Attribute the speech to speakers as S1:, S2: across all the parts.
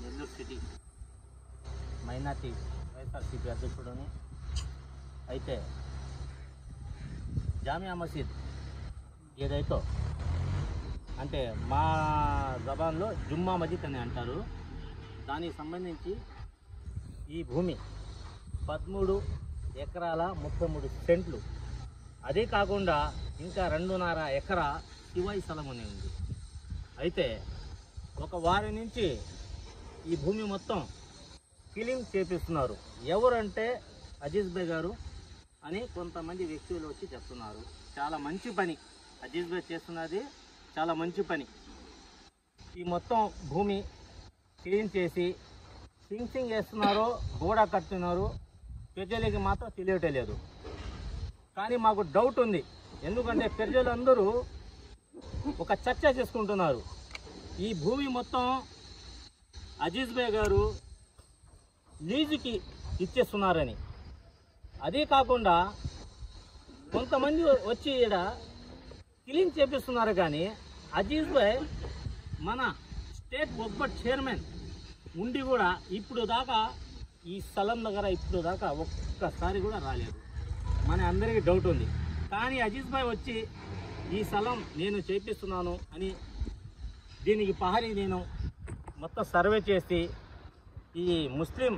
S1: Nellore city minority YSRCP అధ్యక్షుడిని. అయితే జామియా మసీద్ ఏదైతే అంటే మా జబాన్లో జుమ్మా మసీద్ అని అంటారు, దానికి సంబంధించి ఈ భూమి 13 ఎకరాల 33 సెంట్లు, అదే కాకుండా ఇంకా 2.5 ఎకరా శివాయి స్థలం అని ఉంది. అయితే ఒక వారి నుంచి ఈ భూమి మొత్తం క్లీన్ చేపిస్తున్నారు. ఎవరంటే అజీజ్ భాయ్ గారు అని కొంతమంది వ్యక్తులు వచ్చి చెప్తున్నారు. చాలా మంచి పని అజీజ్ భాయ్ చేస్తున్నది, చాలా మంచి పని. ఈ మొత్తం భూమి క్లీన్ చేసి ఫించింగ్ వేస్తున్నారో గోడ కడుతున్నారు, ప్రజలకి మాత్రం తెలియటలేదు. కానీ మాకు డౌట్ ఉంది, ఎందుకంటే ప్రజలందరూ ఒక చర్చ చేసుకుంటున్నారు. ఈ భూమి మొత్తం అజీజ్ భాయ్ గారు లీజుకి ఇచ్చేస్తున్నారని. అదే కాకుండా కొంతమంది వచ్చి ఇక్కడ క్లీన్ చేపిస్తున్నారు. కానీ అజీజ్ భాయ్ మన స్టేట్ ఒక్క చైర్మన్ ఉండి కూడా ఇప్పుడు దాకా ఈ స్థలం దగ్గర ఇప్పుడు దాకా ఒక్కసారి కూడా రాలేదు. మన అందరికీ డౌట్ ఉంది. కానీ అజీజ్ భాయ్ వచ్చి ఈ స్థలం నేను చేపిస్తున్నాను అని దీనికి పహరీ నేను మొత్తం సర్వే చేసి ఈ ముస్లిం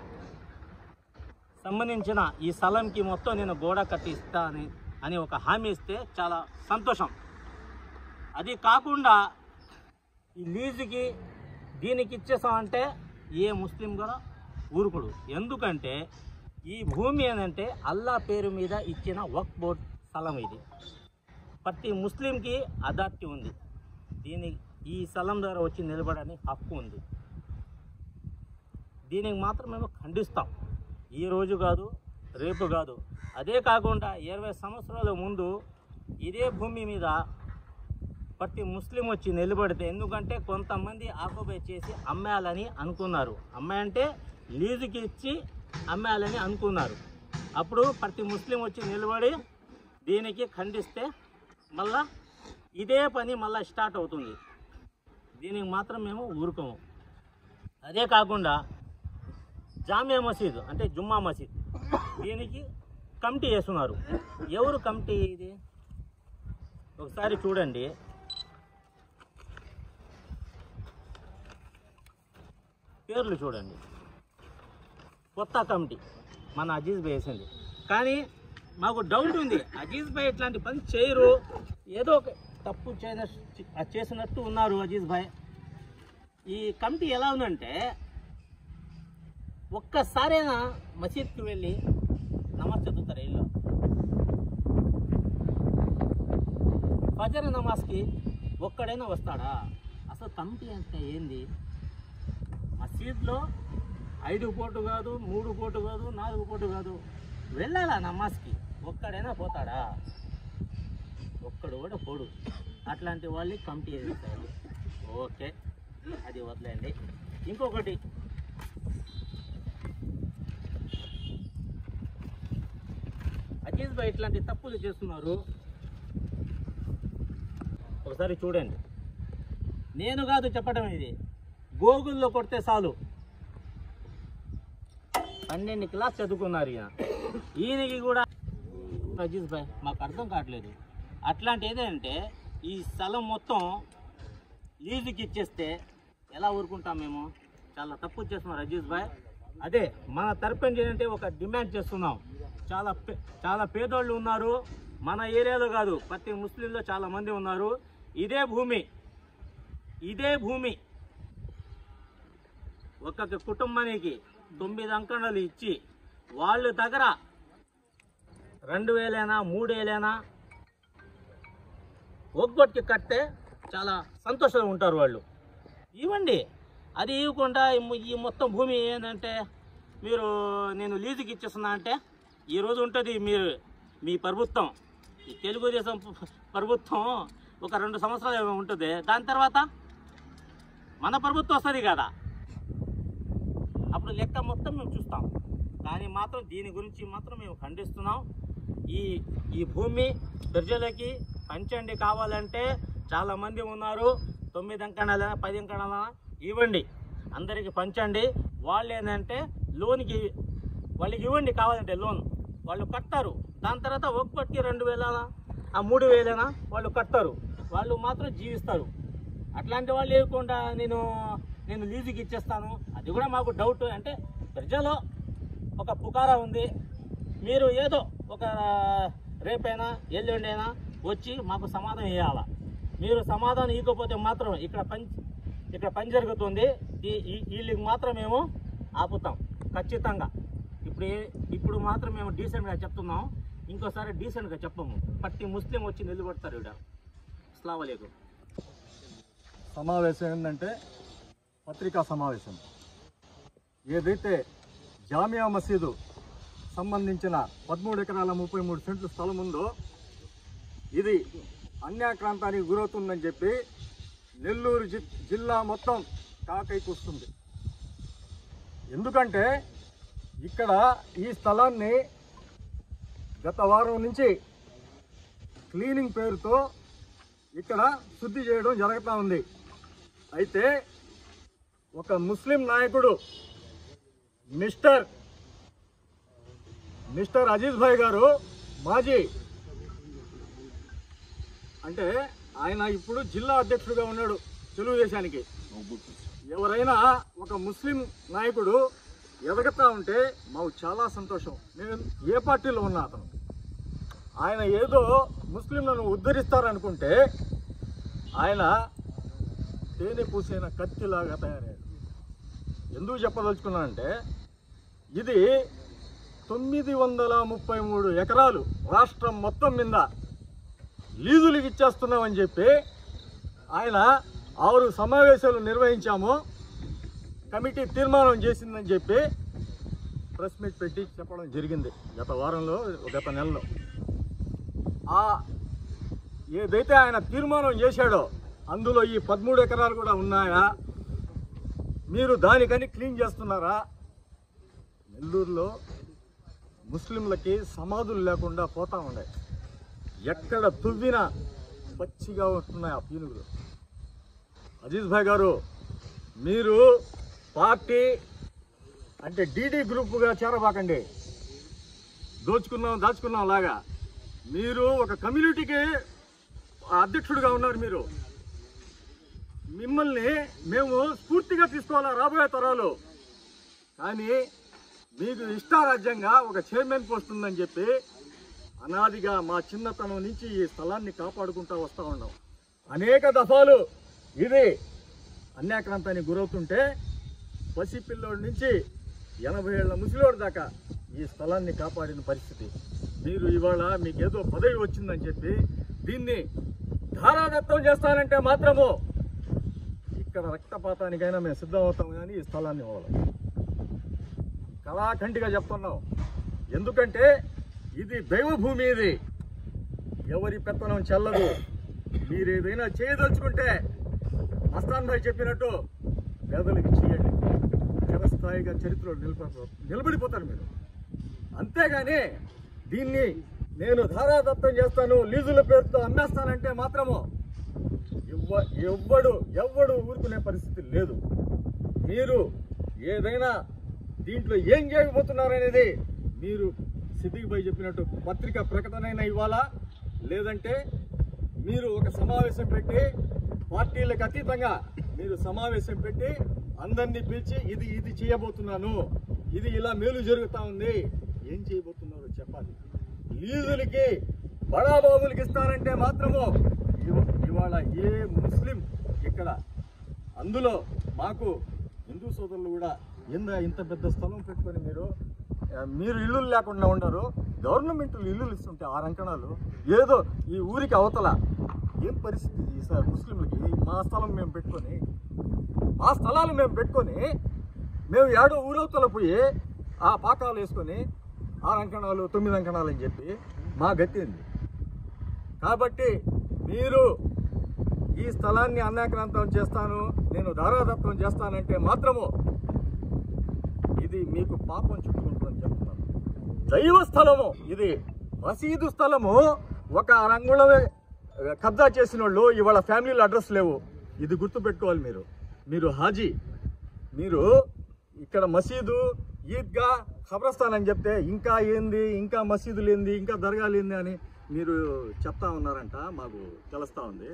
S1: సంబంధించిన ఈ స్థలంకి మొత్తం నేను గోడ కట్టి అని ఒక హామీ ఇస్తే చాలా సంతోషం. అది కాకుండా ఈ లీజుకి దీనికి ఇచ్చేసామంటే ఏ ముస్లిం కూడా ఊరుకుడు. ఎందుకంటే ఈ భూమి ఏంటంటే అల్లా పేరు మీద ఇచ్చిన వక్ఫ్ బోర్డ్ స్థలం. ఇది ప్రతి ముస్లింకి అథారిటీ ఉంది. ఈ స్థలం ద్వారా వచ్చి నిలబడని హక్కు ఉంది. దీనికి మాత్రం మేము ఖండిస్తాం. ఈ రోజు కాదు, రేపు కాదు. అదే కాకుండా 20 సంవత్సరాల ముందు ఇదే భూమి మీద ప్రతి ముస్లిం వచ్చి నిలబడితే, ఎందుకంటే కొంతమంది ఆక్యుపై చేసి అమ్మేయాలని అనుకున్నారు. అమ్మాయంటే లీజుకి ఇచ్చి అమ్మేయాలని అనుకున్నారు. అప్పుడు ప్రతి ముస్లిం వచ్చి నిలబడి దీనికి ఖండిస్తే మళ్ళా ఇదే పని మళ్ళీ స్టార్ట్ అవుతుంది. దీనికి మాత్రం మేము ఊరుకోము. అదే కాకుండా జామియా మసీద్ అంటే జుమ్మా మసీద్, దీనికి కమిటీ వేస్తున్నారు. ఎవరు కమిటీ ఇది ఒకసారి చూడండి. పేర్లు చూడండి. కొత్త కమిటీ మన అజీజ్ భాయ్ వేసింది. కానీ మాకు డౌట్ ఉంది, అజీజ్ భాయ్ ఇట్లాంటి పని చేయరు, ఏదో ఒక తప్పు చేసినట్టు ఉన్నారు అజీజ్ భాయ్. ఈ కమిటీ ఎలా ఉందంటే, ఒక్కసారైనా మసీద్కి వెళ్ళి నమాజ్ చదువుతారు. ఇల్లు ఫజర్ నమాజ్కి ఒక్కడైనా వస్తాడా? అసలు కమిటీ అంటే ఏంది? మసీద్లో 5 పూట కాదు, 3 పూట కాదు, 4 పూట కాదు, వెళ్ళాలా నమాజ్కి? ఒక్కడైనా పోతాడా? ఒక్కడు కూడా పోడు. అట్లాంటి వాళ్ళని కమిటీ వేస్తారు. ఓకే, అది వదిలేండి. ఇంకొకటి, అజీజ్ భాయ్ ఇట్లాంటి తప్పులు చేస్తున్నారు. ఒకసారి చూడండి. నేను కాదు చెప్పడం, ఇది గూగుల్లో కొడితే చాలు. 12 క్లాస్ చదువుకున్నారు ఈయనకి కూడా. అజీజ్ భాయ్ మాకు అర్థం కావట్లేదు. అట్లాంటి ఏదంటే ఈ స్థలం మొత్తం లీజుకి ఇచ్చేస్తే ఎలా ఊరుకుంటాం మేము? చాలా తప్పు చేస్తున్నారు అజీజ్ భాయ్. అదే మన తరపున ఏంటంటే ఒక డిమాండ్ చేస్తున్నాం. చాలా పేదోళ్ళు ఉన్నారు మన ఏరియాలో కాదు, ప్రతి ముస్లింలో చాలా మంది ఉన్నారు. ఇదే భూమి ఒక్కొక్క కుటుంబానికి 9 అంకణాలు ఇచ్చి వాళ్ళ దగ్గర 2000 3000 ఒగ్గొట్టి కడితే చాలా సంతోషంగా ఉంటారు వాళ్ళు. ఇవ్వండి. అది ఇవ్వకుండా ఈ మొత్తం భూమి ఏంటంటే నేను లీజుకి ఇచ్చేస్తున్నా అంటే ఈరోజు ఉంటుంది మీ ప్రభుత్వం, ఈ తెలుగుదేశం ప్రభుత్వం ఒక 2 సంవత్సరాలు ఉంటుంది. దాని తర్వాత మన ప్రభుత్వం వస్తుంది కదా, అప్పుడు లెక్క మొత్తం మేము చూస్తాం. కానీ మాత్రం దీని గురించి మాత్రం మేము ఖండిస్తున్నాం. ఈ భూమి ప్రజలకి పంచండి. కావాలంటే చాలామంది ఉన్నారు, 9 అంకణాల 10 అంకణాల ఇవ్వండి. అందరికీ పంచండి. వాళ్ళు ఏంటంటే లోన్కి వాళ్ళకి ఇవ్వండి, కావాలంటే లోన్ వాళ్ళు కడతారు. దాని తర్వాత ఒక్కటికి 2,000 3,000 వాళ్ళు కడతారు, వాళ్ళు మాత్రం జీవిస్తారు. అట్లాంటి వాళ్ళు లేకుండా నేను లీజుకి ఇచ్చేస్తాను, అది కూడా మాకు డౌట్. అంటే ప్రజలో ఒక పుకారా ఉంది, మీరు ఏదో ఒక రేపైనా ఎల్లుండైనా వచ్చి మాకు సమాధానం ఇవ్వాలా. మీరు సమాధానం ఇవ్వకపోతే మాత్రం ఇక్కడ పని జరుగుతుంది, వీళ్ళకి మాత్రం మేము ఆపుతాం ఖచ్చితంగా. ఇప్పుడు మాత్రం మేము డీసెంట్గా చెప్తున్నాం, ఇంకోసారి డీసెంట్గా చెప్పము. ప్రతి ముస్లిం వచ్చి నిలబడతారు ఇక్కడ. అస్సలాము అలైకుం.
S2: సమావేశం ఏంటంటే పత్రికా సమావేశం. ఏదైతే జామియా మసీదు సంబంధించిన 13 ఎకరాల 33 సెంట్లు స్థలం ఉందో ఇది అన్యాక్రాంతానికి గురవుతుందని చెప్పి నెల్లూరు జిల్లా మొత్తం కాకైకొస్తుంది. ఎందుకంటే ఇక్కడ ఈ స్థలాన్ని గత వారం నుంచి క్లీనింగ్ పేరుతో ఇక్కడ శుద్ధి చేయడం జరుగుతూ ఉంది. అయితే ఒక ముస్లిం నాయకుడు మిస్టర్ అజీజ్ భాయ్ గారు, మాజీ అంటే ఆయన ఇప్పుడు జిల్లా అధ్యక్షుడిగా ఉన్నాడు తెలుగుదేశానికి. ఎవరైనా ఒక ముస్లిం నాయకుడు ఎదగతా ఉంటే మాకు చాలా సంతోషం. నేను ఏ పార్టీలో ఉన్నా అతను ఆయన ఏదో ముస్లింలను ఉద్ధరిస్తారనుకుంటే ఆయన తేనె పూసిన కత్తిలాగా తయారయ్యాడు. ఎందుకు చెప్పదలుచుకున్నానంటే ఇది 933 ఎకరాలు రాష్ట్రం మొత్తం మీద లీజులకి ఇచ్చేస్తున్నామని చెప్పి ఆయన 6 సమావేశాలు నిర్వహించాము, కమిటీ తీర్మానం చేసిందని చెప్పి ప్రెస్ మీట్ పెట్టి చెప్పడం జరిగింది గత నెలలో. ఏదైతే ఆయన తీర్మానం చేశాడో అందులో ఈ 13 ఎకరాలు కూడా ఉన్నాయా? మీరు దానికని క్లీన్ చేస్తున్నారా? నెల్లూరులో ముస్లింలకి సమాధులు లేకుండా పోతా ఉన్నాయి. ఎక్కడ తువ్వినా పచ్చిగా వస్తున్నాయి ఆ పీనుగులు. అజీజ్ భాయ్ గారు, మీరు పార్టీ అంటే డీడీ గ్రూప్గా చేరబాకండి. దాచుకున్నాం లాగా మీరు ఒక కమ్యూనిటీకి అధ్యక్షుడిగా ఉన్నారు. మిమ్మల్ని మేము స్ఫూర్తిగా తీసుకోవాలా రాబోయే తరాలు. కానీ మీకు ఇష్టారాజ్యంగా ఒక చైర్మన్ పోస్ట్ ఉందని చెప్పి అనాదిగా మా చిన్నతనం నుంచి ఈ స్థలాన్ని కాపాడుకుంటూ వస్తూ ఉన్నాం. అనేక దఫాలు ఇది అన్యాక్రాంతానికి గురవుతుంటే పసిపిల్లోడి నుంచి 80 ఏళ్ల ముసలివాడి దాకా ఈ స్థలాన్ని కాపాడిన పరిస్థితి. మీరు ఇవాళ మీకేదో పదవి వచ్చిందని చెప్పి దీన్ని ధారాదత్తం చేస్తానంటే మాత్రము ఇక్కడ రక్తపాతానికైనా మేము సిద్ధమవుతాం, కానీ ఈ స్థలాన్ని ఇవ్వాలి. కళాఖండిగా చెప్తున్నాం. ఎందుకంటే ఇది దైవభూమి, ఇది ఎవరి పెత్తనం చెల్లదు. మీరు ఏదైనా చేయదలుచుకుంటే మస్తాన్ భాయ్ చెప్పినట్టు పేదలకి చేయండి, చిరస్థాయిగా చరిత్రలో నిలబడిపోతారు మీరు. అంతేగాని దీన్ని నేను ధారాదత్తం చేస్తాను, లీజుల పేరుతో అమ్మేస్తానంటే మాత్రము ఎవ్వడు ఊరుకునే పరిస్థితి లేదు. మీరు ఏదైనా దీంట్లో ఏం చేయబోతున్నారనేది మీరు సిద్దిక్ భాయ్ చెప్పినట్టు పత్రికా ప్రకటన ఇవ్వాలా, లేదంటే మీరు ఒక సమావేశం పెట్టి పార్టీలకు అతీతంగా మీరు సమావేశం పెట్టి అందరినీ పిలిచి ఇది చేయబోతున్నాను, ఇది ఇలా మేలు జరుగుతూ ఉంది, ఏం చేయబోతున్నారో చెప్పాలి. లీజులకి బడాబాబులకి ఇస్తారంటే మాత్రము ఇవాళ ఏ ముస్లిం ఇక్కడ, అందులో మాకు హిందూ సోదరులు కూడా ఇంత పెద్ద స్థలం పెట్టుకొని మీరు ఇల్లు లేకుండా ఉండరు. గవర్నమెంట్లు ఇల్లు ఇస్తుంటే 6 అంకణాలు ఏదో ఈ ఊరికి అవతల ఏం పరిస్థితి సార్ ముస్లింలకి? మా స్థలాలు మేము పెట్టుకొని మేము ఏడో ఊరవతల పోయి ఆ పాకాలు వేసుకొని 6 అంకణాలు 9 అంకణాలు అని చెప్పి మా గట్టింది. కాబట్టి మీరు ఈ స్థలాన్ని అన్యాక్రాంతం చేస్తాను, నేను ధారాదత్తం చేస్తానంటే మాత్రము ఇది మీకు పాపం చుట్టుకుంటుందని చెప్తున్నాను. దైవ స్థలము ఇది, మసీదు స్థలము. ఒక రంగుళమే కబ్జా చేసిన వాళ్ళు ఇవాళ ఫ్యామిలీలో అడ్రస్ లేవు. ఇది గుర్తుపెట్టుకోవాలి. మీరు హాజీ, మీరు ఇక్కడ మసీదు, ఈద్గా, ఖబరస్థాన్ అని చెప్తే ఇంకా ఏంది, ఇంకా మసీదులు ఏంది, ఇంకా దర్గాలు ఏంది అని మీరు చెప్తా ఉన్నారంట. మాకు తెలుస్తూ ఉంది.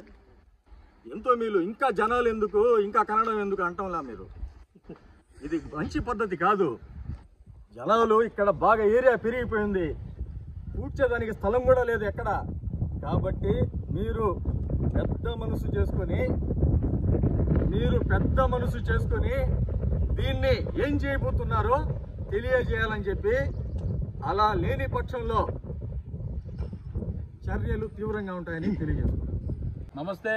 S2: ఎంతో మీరు ఇంకా జనాలు ఎందుకు, ఇంకా కన్నడం ఎందుకు అంటాంలా మీరు. ఇది మంచి పద్ధతి కాదు. జనాలు ఇక్కడ బాగా ఏరియా పెరిగిపోయింది, కూర్చోదానికి స్థలం కూడా లేదు ఎక్కడ. కాబట్టి మీరు పెద్ద మనసు చేసుకొని దీన్ని ఏం చేయబోతున్నారో తెలియజేయాలని చెప్పి, అలా లేని పక్షంలో చర్యలు తీవ్రంగా ఉంటాయని తెలియజేస్తున్నారు.
S3: నమస్తే,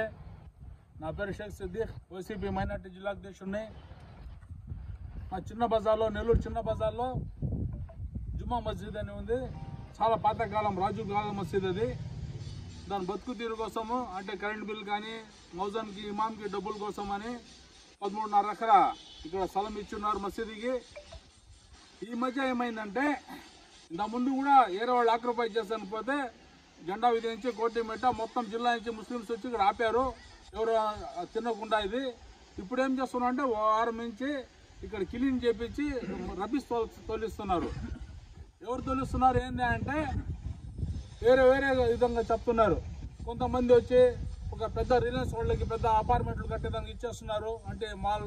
S3: నా పేరు షేక్ సిద్దీక్, ఓసీపీ మైనార్టీ జిల్లా అధ్యక్షుడిని. మా చిన్న బజార్లో, నెల్లూరు చిన్న బజార్లో జుమ్మా మస్జిద్ అని ఉంది. చాలా పాతకాలం రాజు కాలం మసీద్ అది. దాని బతుకు తీరు కోసము, అంటే కరెంట్ బిల్ కానీ మౌజన్కి, ఇమాంకి డబ్బుల కోసం అని 13.5 ఎకరా ఇక్కడ స్థలం ఇచ్చున్నారు మసీదుకి. ఈ మధ్య ఏమైందంటే, ఇంత ముందు కూడా ఏరే వాళ్ళు ఆక్యుపై చేస్తాను పోతే జెండా విధించి కోటి మెట్ట మొత్తం జిల్లా నుంచి ముస్లిమ్స్ వచ్చి ఇక్కడ ఆపారు, ఎవరు తినకుండా. ఇది ఇప్పుడు ఏం చేస్తున్నారు అంటే, వారం నుంచి ఇక్కడ క్లీన్ చేపించి రబ్బీస్ తోలిస్తున్నారు. ఎవరు తోలిస్తున్నారు ఏంటి అంటే, వేరే విధంగా చెప్తున్నారు. కొంతమంది వచ్చి ఒక పెద్ద రిలయన్స్ వాళ్ళకి పెద్ద అపార్ట్మెంట్లు కట్టేదానికి ఇచ్చేస్తున్నారు, అంటే మాల్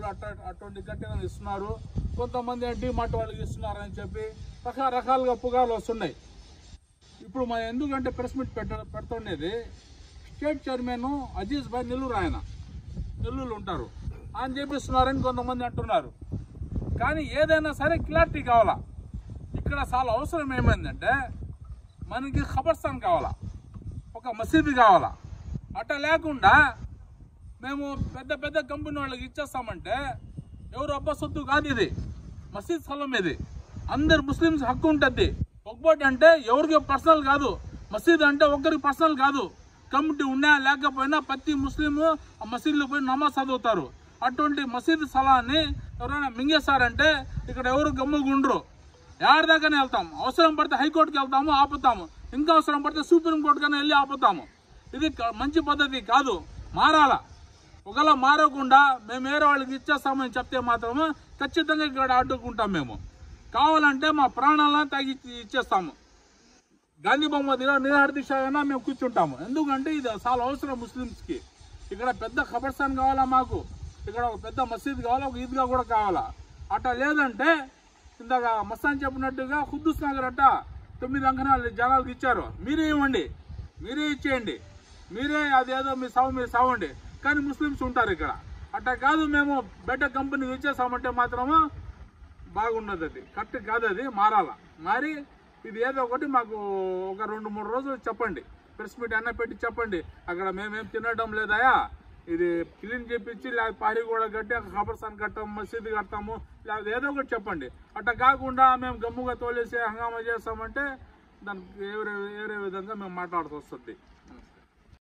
S3: అటువంటి కట్టేదానికి ఇస్తున్నారు. కొంతమంది డీమార్ట్ వాళ్ళకి ఇస్తున్నారు అని చెప్పి రకరకాలుగా పుకార్లు వస్తున్నాయి. ఇప్పుడు మనం ఎందుకంటే ప్రెస్ మీట్ పెడుతుండేది, స్టేట్ చైర్మన్ అజీజ్ భాయ్ నెల్లూరు ఉంటారు, ఆయన చేపిస్తున్నారని కొంతమంది అంటున్నారు. కానీ ఏదైనా సరే క్లారిటీ కావాలా. ఇక్కడ చాలా అవసరం ఏమైందంటే, మనకి ఖబర్స్థాన్ కావాలా, ఒక మసీదు కావాలా. అట్లా లేకుండా మేము పెద్ద కంపెనీ వాళ్ళకి ఇచ్చేస్తామంటే ఎవరు అబ్బసొత్తు కాదు. ఇది మసీద్ స్థలం, ఇది అందరు ముస్లిమ్స్ హక్కు ఉంటుంది. ఒక్కోటి అంటే ఎవరికి పర్సనల్ కాదు, మసీద్ అంటే ఒక్కరికి పర్సనల్ కాదు. కమిటీ ఉన్నా లేకపోయినా ప్రతి ముస్లిము ఆ మసీదులో పోయి నమాజ్ చదువుతారు. అటువంటి మసీదు స్థలాన్ని ఎవరైనా మింగేస్తారంటే ఇక్కడ ఎవరు గమ్ముగుండ్రు. ఎవరి దాకానే వెళ్తాం, అవసరం పడితే హైకోర్టుకి వెళ్తాము, ఆపుతాము. ఇంకా అవసరం పడితే సుప్రీంకోర్టుకైనా వెళ్ళి ఆపుతాము. ఇది మంచి పద్ధతి కాదు, మారాల. ఒకవేళ మారకుండా మేము వేరే వాళ్ళకి ఇచ్చేస్తామని చెప్తే మాత్రము ఖచ్చితంగా ఇక్కడ అడ్డుకుంటాం. మేము కావాలంటే మా ప్రాణాలను తగ్గి ఇచ్చేస్తాము. గాంధీ బొమ్మ నిరాహార దీక్ష అయినా మేము కూర్చుంటాము. ఎందుకంటే ఇది చాలా అవసరం ముస్లిమ్స్కి. ఇక్కడ పెద్ద ఖబర్స్థాన్ కావాలా, మాకు ఇక్కడ ఒక పెద్ద మసీద్ కావాలా, ఒక ఈద్గా కూడా కావాలా. అట్లా లేదంటే ఇందాక మస్తాన్ చెప్పినట్టుగా ఖుద్దూస్ నగర్ అట్ట 9 అంకణాలు జనాలకు ఇచ్చారు, మీరే ఇవ్వండి, మీరే ఇచ్చేయండి, మీరే అదేదో మీ మీరు సావండి. కానీ ముస్లిమ్స్ ఉంటారు ఇక్కడ. అట్లా కాదు, మేము బయట కంపెనీకి ఇచ్చేసామంటే మాత్రము బాగున్నది. అది కరెక్ట్ కాదు, అది మారాలా. మరి ఇది ఏదో ఒకటి మాకు ఒక 2-3 రోజులు చెప్పండి, ప్రెస్ మీట్ అన్న పెట్టి చెప్పండి. అక్కడ మేమేం తినడం లేదాయా, ఇది క్లీన్ చేపించి లేకపోతే పారి కూడా కట్టి అక్కడ ఖబర్స్థాన్ కట్టాము, మసీదు కడతాము, లేకపోతే ఏదో ఒకటి చెప్పండి. అట్లా కాకుండా మేము గమ్ముగా తోలేసి హంగామా చేస్తామంటే దానికి వేరే విధంగా మేము మాట్లాడుతూ వస్తుంది.